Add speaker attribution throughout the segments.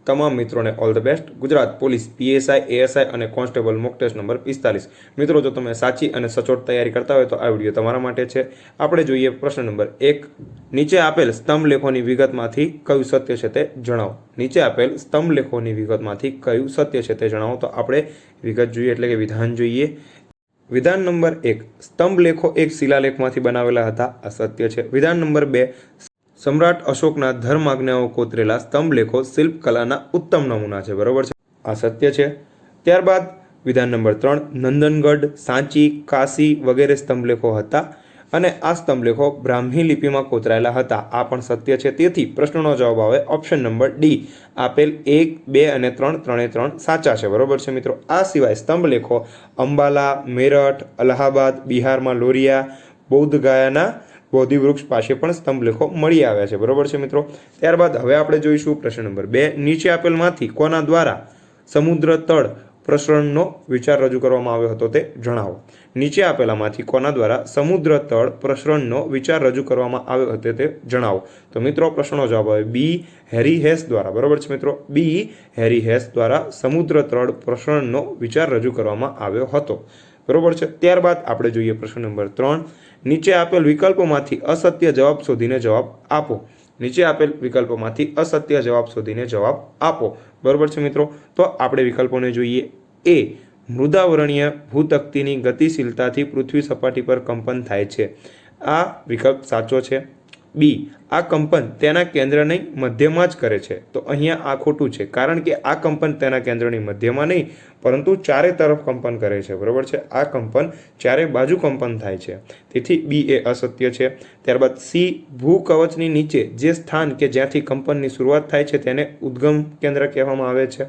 Speaker 1: તમામ મિत्रों ने all the best. Gujarat police PSI ASI અને કોન્સ્ટેબલ મોક ટેસ્ટ નંબર 45। મિત્રો જો તમે સાચી અને સચોટ તૈયારી કરતા હોય તો આ વિડીયો તમારા માટે છે। આપણે જોઈએ પ્રશ્ન નંબર 1। નીચે આપેલ સ્તંભ લેખોની વિગતમાંથી કયું સત્ય છે તે જણાવો। નીચે આપેલ સ્તંભ લેખોની વિગતમાંથી કયું સત્ય છે તે જણાવો। તો આપણે વિગત જોઈએ એટલે કે વિધાન જોઈએ। વિધાન નંબર 1। સ્તંભ લેખો એક શિલાલેખમાંથી બનાવેલા હતા, આ સત્ય છે। વિધાન નંબર 2। સમ્રાટ અશોકના ધર્માજ્ઞાઓ કોતરેલા સ્તંભ લેખો શિલ્પકલાના ઉત્તમ નમૂના છે, બરોબર છે, આ સત્ય છે। ત્યારબાદ વિધાન નંબર 3। નંદનગઢ, સાંચી, કાશી વગેરે સ્તંભ લેખો હતા અને આ સ્તંભ લેખો બ્રાહ્મી લિપિમાં કોતરાયેલા હતા, આ પણ સત્ય છે। તેથી પ્રશ્નનો જવાબ આવે ઓપ્શન નંબર ડી, આપેલ 1, 2 અને 3 ત્રણે ત્રણ સાચા છે, બરોબર છે મિત્રો। આ સિવાય સ્તંભ લેખો અંબાલા, મેરઠ, અલ્હાબાદ, બિહારમાં લોરિયા, બૌદ્ધ ગાયાના બોધિ વૃક્ષ પાસે પણ સ્તંભ લેખો મળી આવ્યા છે, બરોબર છે મિત્રો। ત્યારબાદ હવે આપણે જોઈશું પ્રશ્ન નંબર 2। નીચે આપેલમાંથી કોના દ્વારા સમુદ્ર તળ પ્રસરણનો વિચાર રજૂ કરવામાં આવ્યો હતો તે જણાવો। નીચે આપેલામાંથી કોના દ્વારા સમુદ્ર તળ પ્રસરણનો વિચાર રજૂ કરવામાં આવ્યો હતો તે જણાવો। તો મિત્રો પ્રશ્નનો જવાબ આવે બી, હેરી હેસ દ્વારા, બરોબર છે મિત્રો, બી, હેરી હેસ દ્વારા સમુદ્ર તળ પ્રસરણનો વિચાર રજૂ કરવામાં આવ્યો હતો, બરોબર છે। ત્યારબાદ આપણે જોઈએ પ્રશ્ન નંબર 3। નીચે આપેલ વિકલ્પોમાંથી અસત્ય જવાબ શોધીને જવાબ આપો। નીચે આપેલ વિકલ્પોમાંથી અસત્ય જવાબ શોધીને જવાબ આપો, બરોબર છે મિત્રો। તો આપણે વિકલ્પોને જોઈએ। એ, મૃદાવરણીય ભૂતકતીની ગતિશીલતાથી પૃથ્વી સપાટી પર કંપન થાય છે, આ વિકલ્પ સાચો છે। બી, આ કંપન તેના કેન્દ્રની મધ્યમાં જ કરે છે, તો અહીંયા આ ખોટું છે, કારણ કે આ કંપન તેના કેન્દ્રની મધ્યમાં નહીં પરંતુ ચારે તરફ કંપન કરે છે, બરોબર છે। આ કંપન ચારે બાજુ કંપન થાય છે, તેથી બી એ અસત્ય છે। ત્યારબાદ સી, ભૂકવચની નીચે જે સ્થાન કે જ્યાંથી કંપનની શરૂઆત થાય છે તેને ઉદ્ગમ કેન્દ્ર કહેવામાં આવે છે।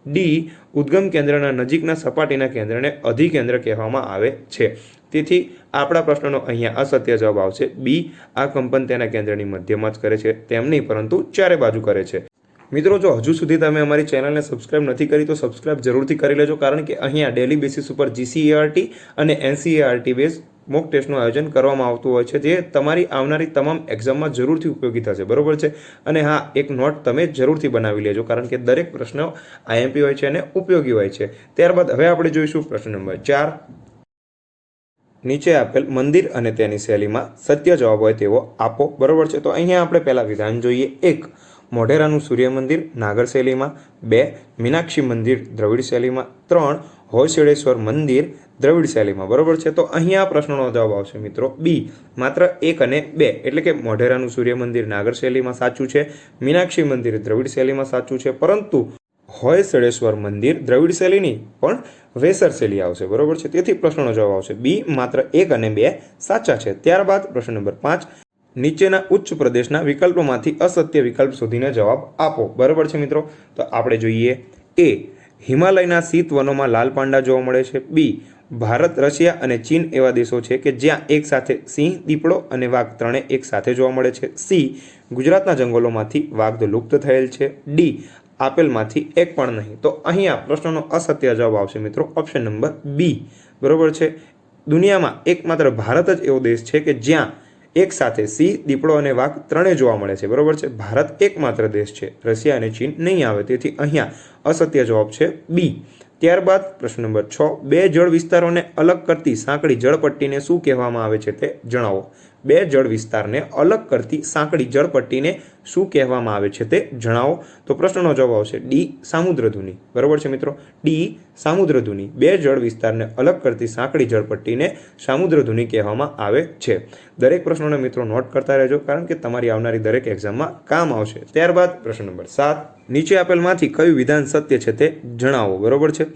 Speaker 1: ડી, ઉદ્ગમ કેન્દ્રના નજીકના સપાટીના કેન્દ્રને અધિકેન્દ્ર કહેવામાં આવે છે, તેથી આપણા પ્રશ્નનો અહીંયા અસત્ય જવાબ આવશે બી, આ કંપન તેના કેન્દ્રની મધ્યમાં જ કરે છે, તેમ નહીં પરંતુ ચારે બાજુ કરે છે। મિત્રો જો હજુ સુધી તમે અમારી ચેનલને સબસ્ક્રાઇબ નથી કરી તો સબસ્ક્રાઇબ જરૂરથી કરી લેજો, કારણ કે અહીંયા ડેલી બેસિસ ઉપર GCERT અને NCERT બેઝ મોક ટેસ્ટનું આયોજન કરવામાં આવતું હોય છે, જે તમારી આવનારી તમામ એક્ઝામમાં જરૂરથી ઉપયોગી થશે, બરોબર છે। અને હા, એક નોટ તમે જરૂરથી બનાવી લેજો, કારણ કે દરેક પ્રશ્ન IMP હોય છે અને ઉપયોગી હોય છે। ત્યારબાદ હવે આપણે જોઈશું પ્રશ્ન નંબર 4। નીચે આપેલ મંદિર અને તેની શૈલીમાં સત્ય જવાબ હોય તેવો આપો, બરોબર છે। તો અહીંયા આપણે પહેલા વિધાન જોઈએ। 1, મોઢેરાનું સૂર્ય મંદિર નાગર શૈલીમાં। 2, મીનાક્ષી મંદિર દ્રવિડ શૈલીમાં। 3, હોયસળેશ્વર મંદિર દ્રવિડ શૈલીમાં, બરોબર છે। તો અહીંયા પ્રશ્નનો જવાબ આવશે મિત્રો બી, માત્ર 1 અને 2, એટલે કે મોઢેરાનું સૂર્ય મંદિર નાગર શૈલીમાં સાચું છે, મીનાક્ષી મંદિર દ્રવિડ શૈલીમાં સાચું છે, પરંતુ હોયસળેશ્વર મંદિર દ્રવિડ શૈલીની પણ વેસર શૈલી આવશે, બરોબર છે। તેથી પ્રશ્નનો જવાબ આવશે બી, માત્ર 1 અને 2 સાચા છે। ત્યારબાદ પ્રશ્ન નંબર 5। નીચેના ઉચ્ચ પ્રદેશના વિકલ્પોમાંથી અસત્ય વિકલ્પ શોધીને જવાબ આપો, બરોબર છે મિત્રો। તો આપણે જોઈએ। એ, હિમાલયના શીત વનોમાં લાલ પાંડા જોવા મળે છે। બી, ભારત, રશિયા અને ચીન એવા દેશો છે કે જ્યાં એક સાથે સિંહ, દીપડો અને વાઘ ત્રણે એક સાથે જોવા મળે છે। સી, ગુજરાતના જંગલોમાંથી વાઘ લુપ્ત થયેલ છે। ડી, આપેલમાંથી એક પણ નહીં। તો અહીંયા પ્રશ્નનો અસત્ય જવાબ આવશે મિત્રો ઓપ્શન નંબર બી, બરોબર છે। દુનિયામાં એકમાત્ર ભારત જ એવો દેશ છે કે જ્યાં એક સાથે સિંહ, દીપડો અને વાઘ ત્રણે જોવા મળે છે, બરોબર છે। ભારત એકમાત્ર દેશ છે, રશિયા અને ચીન નહીં આવે, તેથી અહીંયા અસત્ય જવાબ છે બી। ત્યારબાદ પ્રશ્ન નંબર 6। બે જળ વિસ્તારોને અલગ કરતી સાંકડી જળપટ્ટીને શું કહેવામાં આવે છે તે જણાવો। બે જળ વિસ્તારને અલગ કરતી સાંકડી જળપટ્ટીને શું કહેવામાં આવે છે તે જણાવો। તો પ્રશ્નનો જવાબ આવશે ડી, સામુદ્રધુની, બરોબર છે મિત્રો, ડી, સામુદ્રધુની। બે જળ વિસ્તારને અલગ કરતી સાંકડી જળપટ્ટીને સામુદ્રધુની કહેવામાં આવે છે। દરેક પ્રશ્નોને મિત્રો નોટ કરતા રહેજો, કારણ કે તમારી આવનારી દરેક એક્ઝામમાં કામ આવશે। ત્યારબાદ પ્રશ્ન નંબર 7। નીચે આપેલમાંથી કયું વિધાન સત્ય છે તે જણાવો, બરોબર છે।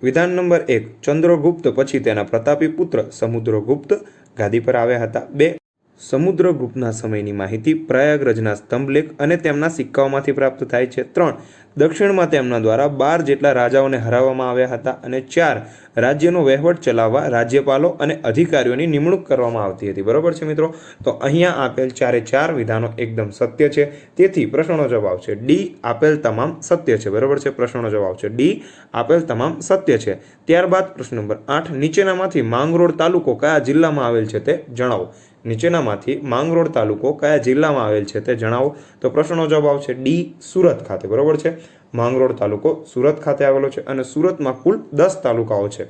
Speaker 1: વિધાન નંબર 1। ચંદ્રગુપ્ત પછી તેના પ્રતાપી પુત્ર સમુદ્રગુપ્ત ગાદી પર આવ્યા હતા। 2, સમુદ્રગુપ્તના સમયની માહિતી પ્રયાગરાજના સ્તંભલેખ અને તેમના સિક્કાઓમાંથી પ્રાપ્ત થાય છે। 3, દક્ષિણમાં તેમના દ્વારા 12 જેટલા રાજાઓને હરાવવામાં આવ્યા હતા। અને 4, રાજ્યનો વહીવટ ચલાવવા રાજ્યપાલો અને અધિકારીઓની નિમણૂક કરવામાં આવતી હતી, બરોબર છે મિત્રો। તો અહીંયા આપેલ ચારે ચાર વિધાનો એકદમ સત્ય છે, તેથી પ્રશ્નનો જવાબ આવશે ડી, આપેલ તમામ સત્ય છે, બરોબર છે। પ્રશ્નનો જવાબ આવશે ડી, આપેલ તમામ સત્ય છે। ત્યારબાદ પ્રશ્ન નંબર 8। નીચેનામાંથી માંગરોળ તાલુકો કયા જિલ્લામાં આવેલ છે તે જણાવો। નીચેનામાંથી માંગરોળ તાલુકો કયા જિલ્લામાં આવેલ છે તે જણાવો. તો પ્રશ્નનો જવાબ આવશે ડી, સુરત ખાતે. બરોબર છે, માંગરોળ તાલુકો સુરત ખાતે આવેલો છે અને સુરતમાં કુલ 10 તાલુકાઓ છે.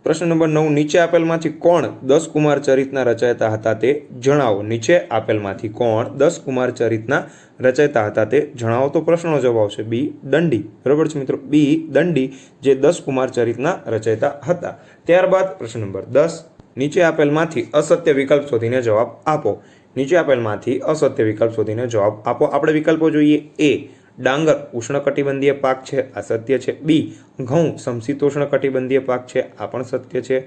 Speaker 1: પ્રશ્ન નંબર 9, નીચે આપેલમાંથી કોણ 10 કુમાર ચરિતના રચયિતા હતા તે જણાવો. નીચે આપેલમાંથી કોણ 10 કુમાર ચરિતના રચયિતા હતા તે જણાવો. તો પ્રશ્નનો જવાબ આવશે બી, દંડી. બરોબર છે મિત્રો, બી, દંડી જે 10 કુમાર ચરિતના રચયિતા હતા. ત્યારબાદ પ્રશ્ન નંબર 10, નીચે આપેલમાંથી અસત્ય વિકલ્પ શોધીને જવાબ આપો. નીચે આપેલમાંથી અસત્ય વિકલ્પ શોધીને જવાબ આપો. આપણે વિકલ્પો જોઈએ. એ, ડાંગર ઉષ્ણકટિબંધીય પાક છે, આ સત્ય છે. બી, ઘઉં સમશીતોષ્ણકટિબંધીય પાક છે, આ પણ સત્ય છે.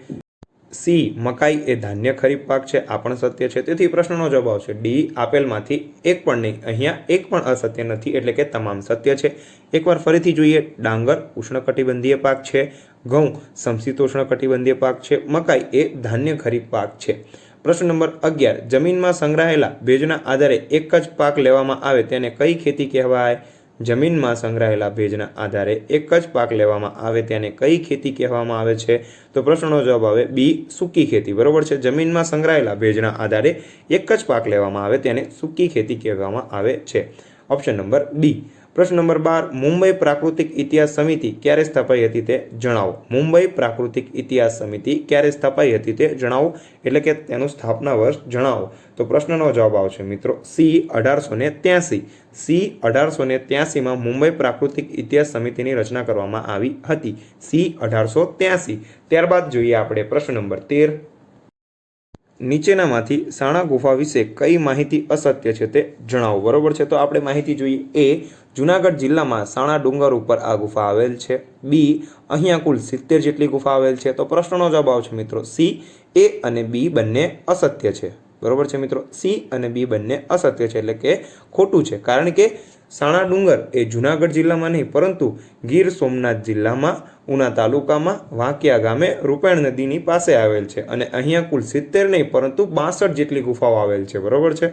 Speaker 1: સી, મકાઈ એ ધાન્ય ખરીફ પાક છે, આ પણ સત્ય છે. તેથી પ્રશ્નનો જવાબ આવશે ડી, આપેલમાંથી એક પણ નહીં. અહીંયા એક પણ અસત્ય નથી, એટલે કે તમામ સત્ય છે. એકવાર ફરીથી જોઈએ. ડાંગર ઉષ્ણકટિબંધીય પાક છે, ઘઉં સમશીતોષ્ણકટિબંધીય પાક છે, મકાઈ એ ધાન્ય ખરીફ પાક છે. પ્રશ્ન નંબર 11, જમીનમાં સંગ્રહાયેલા ભેજના આધારે એક જ પાક લેવામાં આવે તેને કઈ ખેતી કહેવાય? જમીનમાં સંગ્રહાયેલા ભેજના આધારે એક જ પાક લેવામાં આવે તેને કઈ ખેતી કહેવામાં આવે છે? તો પ્રશ્નનો જવાબ આવે બી, સૂકી ખેતી. બરોબર છે, જમીનમાં સંગ્રહાયેલા ભેજના આધારે એક જ પાક લેવામાં આવે તેને સૂકી ખેતી કહેવામાં આવે છે. Option number B. પ્રશ્ન નંબર 12, મુંબઈ પ્રાકૃતિક ઇતિહાસ સમિતિ ક્યારે સ્થાપાઈ હતી તે જણાવો. મુંબઈ પ્રાકૃતિક ઇતિહાસ સમિતિ ક્યારે સ્થાપાઈ હતી તે જણાવો, એટલે કે તેનું સ્થાપના વર્ષ જણાવો. તો પ્રશ્નનો જવાબ આવશે મિત્રો સી, 1883. સી, 1883માં મુંબઈ પ્રાકૃતિક ઇતિહાસ સમિતિની રચના કરવામાં આવી હતી. સી, 1883. ત્યારબાદ જોઈએ આપણે પ્રશ્ન નંબર 13, નીચેનામાંથી સાણા ગુફા વિશે કઈ માહિતી અસત્ય છે તે જણાવો. બરોબર છે, તો આપણે માહિતી જોઈએ. એ, જુનાગઢ જિલ્લામાં સાણા ડુંગર ઉપર આ ગુફા આવેલ છે. બી, અહીંયા કુલ 70 જેટલી ગુફા આવેલ છે. તો પ્રશ્નનો જવાબ આવશે મિત્રો સી, એ અને બી બંને અસત્ય છે. બરોબર છે મિત્રો, સી અને બી બંને અસત્ય છે, એટલે કે ખોટું છે. કારણ કે સાણા ડુંગર એ જુનાગઢ જિલ્લામાં નહીં પરંતુ ગીર સોમનાથ જિલ્લામાં ઉના તાલુકામાં વાંકિયા ગામે રૂપેણ નદીની પાસે આવેલ છે અને અહીંયા કુલ 70 નહીં પરંતુ 62 જેટલી ગુફાઓ આવેલ છે. બરોબર છે,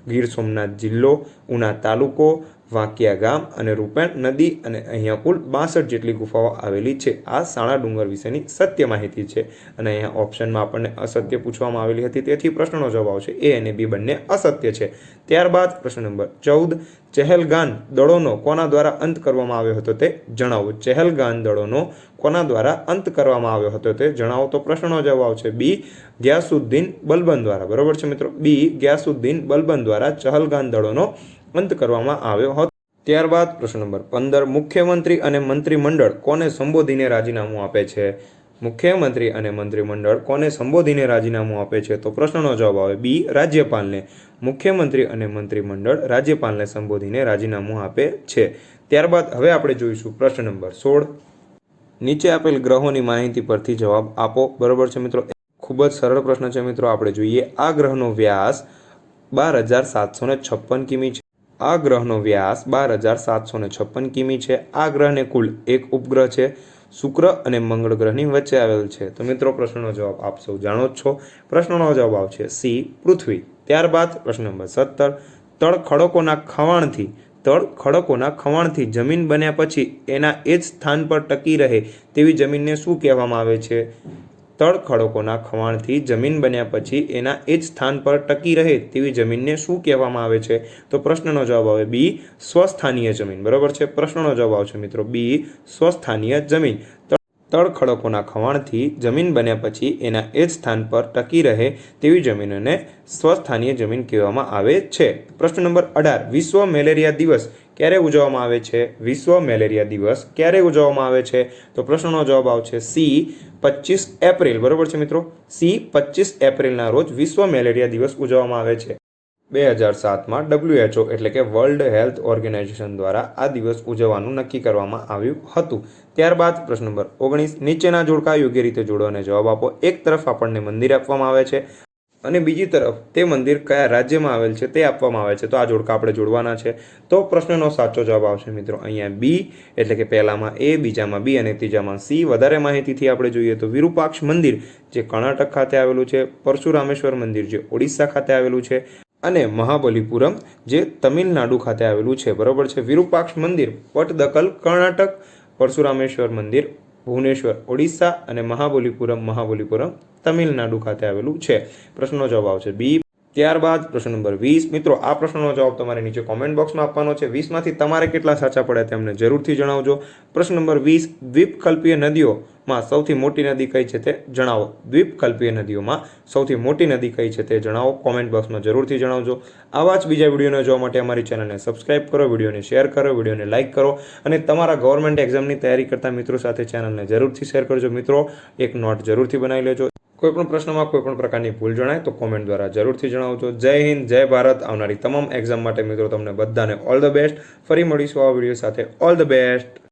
Speaker 1: ગીર સોમનાથ જિલ્લો, ઉના તાલુકો, વાંકિયા ગામ અને રૂપેણ નદી અને અહીંયા કુલ 62 જેટલી ગુફાઓ આવેલી છે. આ સાણા ડુંગર વિશેની સત્ય માહિતી છે અને અહીંયા ઓપ્શનમાં આપણને અસત્ય પૂછવામાં આવેલી હતી, તેથી પ્રશ્નનો જવાબ આવશે એ અને બી બંને અસત્ય છે. ત્યારબાદ પ્રશ્ન નંબર 14, ચહેલગાન દળોનો કોના દ્વારા અંત કરવામાં આવ્યો હતો તે જણાવો. ચહેલગાન દળોનો કોના દ્વારા અંત કરવામાં આવ્યો હતો તે જણાવો. તો પ્રશ્નનો જવાબ આવશે બી, ગ્યાસુદ્દીન બલબન દ્વારા. બરોબર છે મિત્રો, બી, ગ્યાસુદ્દીન બલબન દ્વારા ચહલગાન દળોનો અંત કરવામાં આવ્યો હતો. ત્યારબાદ પ્રશ્ન નંબર 15, મુખ્યમંત્રી અને મંત્રીમંડળ કોને સંબોધીને રાજીનામું આપે છે? મુખ્યમંત્રી અને મંત્રીમંડળ કોને સંબોધીને રાજીનામું આપે છે? તો પ્રશ્નનો જવાબ આવે બી, રાજ્યપાલને. મુખ્યમંત્રી અને મંત્રીમંડળ રાજ્યપાલને સંબોધીને રાજીનામું આપે છે. ત્યારબાદ હવે આપણે જોઈશું પ્રશ્ન નંબર 16, નીચે આપેલ ગ્રહોની માહિતી પરથી જવાબ આપો. બરોબર છે મિત્રો, ખૂબ જ સરળ પ્રશ્ન છે મિત્રો. આપણે જોઈએ. આ ગ્રહનો વ્યાસ 12,756 કિમી છે. આ ગ્રહનો વ્યાસ 12,756 કિમી છે. આ ગ્રહને કુલ એક ઉપગ્રહ છે. શુક્ર અને મંગળ ગ્રહની વચ્ચે આવેલ છે. તો મિત્રો પ્રશ્નનો જવાબ આપ સૌ જાણો જ છો. પ્રશ્નનો જવાબ આવશે સી, પૃથ્વી. ત્યારબાદ પ્રશ્ન નંબર 17, તળ ખડકોના ખવાણથી જમીન બન્યા પછી એના એ જ સ્થાન પર ટકી રહે તેવી જમીનને શું કહેવામાં આવે છે? તળ ખડકોના ખવાણથી જમીન બન્યા પછી એના એ જ સ્થાન પર ટકી રહે તેવી જમીનને શું કહેવામાં આવે છે? તો પ્રશ્નનો જવાબ આવે બી, સ્વસ્થાનીય જમીન. બરોબર છે, પ્રશ્નનો જવાબ આવશે મિત્રો બી, સ્વસ્થાનીય જમીન. તળ ખડકોના ખવાણથી જમીન બન્યા પછી એના એ જ સ્થાન પર ટકી રહે તેવી જમીનને સ્વસ્થાનીય જમીન કહેવામાં આવે છે. પ્રશ્ન નંબર 18, વિશ્વ મેલેરિયા દિવસ ક્યારે ઉજવવામાં આવે છે? વિશ્વ મેલેરિયા દિવસ ક્યારે ઉજવવામાં આવે છે? તો પ્રશ્નનો જવાબ આવશે સી, 25 એપ્રિલ. બરોબર છે મિત્રો, સી, 25 એપ્રિલના રોજ વિશ્વ મેલેરિયા દિવસ ઉજવવામાં આવે છે. 2007માં WHO એટલે કે વર્લ્ડ હેલ્થ ઓર્ગેનાઇઝેશન દ્વારા આ દિવસ ઉજવવાનું નક્કી કરવામાં આવ્યું હતું. ત્યારબાદ પ્રશ્ન નંબર 19, નીચેના જોડકા યોગ્ય રીતે જોડો અને જવાબ આપો. એક તરફ આપણને મંદિર આપવામાં આવે છે અને બીજી તરફ તે મંદિર કયા રાજ્યમાં આવેલ છે તે આપવામાં આવે છે. તો આ જોડકા આપણે જોડવાના છે. તો પ્રશ્નનો સાચો જવાબ આવશે મિત્રો અહીંયા બી, એટલે કે પહેલામાં એ, બીજામાં બી અને ત્રીજામાં સી. વધારે માહિતીથી આપણે જોઈએ તો વિરુપાક્ષ મંદિર જે કર્ણાટક ખાતે આવેલું છે, પરશુરામેશ્વર મંદિર જે ઓડિશા ખાતે આવેલું છે અને મહાબલીપુરમ જે તમિલનાડુ ખાતે આવેલું છે. બરોબર છે, વિરુપાક્ષ મંદિર પટદકલ કર્ણાટક, પરશુરામેશ્વર મંદિર ભુવનેશ્વર ઓડિશા અને મહાબલીપુરમ તમિલનાડુ ખાતે આવેલું છે. પ્રશ્નનો જવાબ આવશે બી. ત્યારબાદ પ્રશ્ન નંબર 20. મિત્રો આ પ્રશ્નનો જવાબ તમારે નીચે કોમેન્ટ બોક્સમાં આપવાનો છે. 20માંથી તમારે કેટલા સાચા પડ્યા તેમને જરૂરથી જણાવજો. પ્રશ્ન નંબર 20. દ્વીપકલ્પીય નદીઓમાં સૌથી મોટી નદી કઈ છે તે જણાવો. દ્વીપકલ્પીય નદીઓમાં સૌથી મોટી નદી કઈ છે તે જણાવો. કોમેન્ટ બોક્સમાં જરૂરથી જણાવજો. આવા જ બીજા વિડીયોને જોવા માટે અમારી ચેનલને સબસ્ક્રાઇબ કરો, વિડીયોને શેર કરો, વિડીયોને લાઇક કરો અને તમારા ગવર્મેન્ટ એક્ઝામની તૈયારી કરતા મિત્રો સાથે ચેનલને જરૂરથી શેર કરજો. મિત્રો એક નોટ જરૂરથી બનાવી લેજો. કોઈપણ પ્રશ્નમાં કોઈપણ પ્રકારની ભૂલ જણાય તો કોમેન્ટ દ્વારા જરૂરથી જણાવજો. જય હિન્દ, જય ભારત. આવનારી તમામ એક્ઝામ માટે મિત્રો તમને બધાને ઓલ ધ બેસ્ટ. ફરી મળીશું આ વિડીયો સાથે. All the best.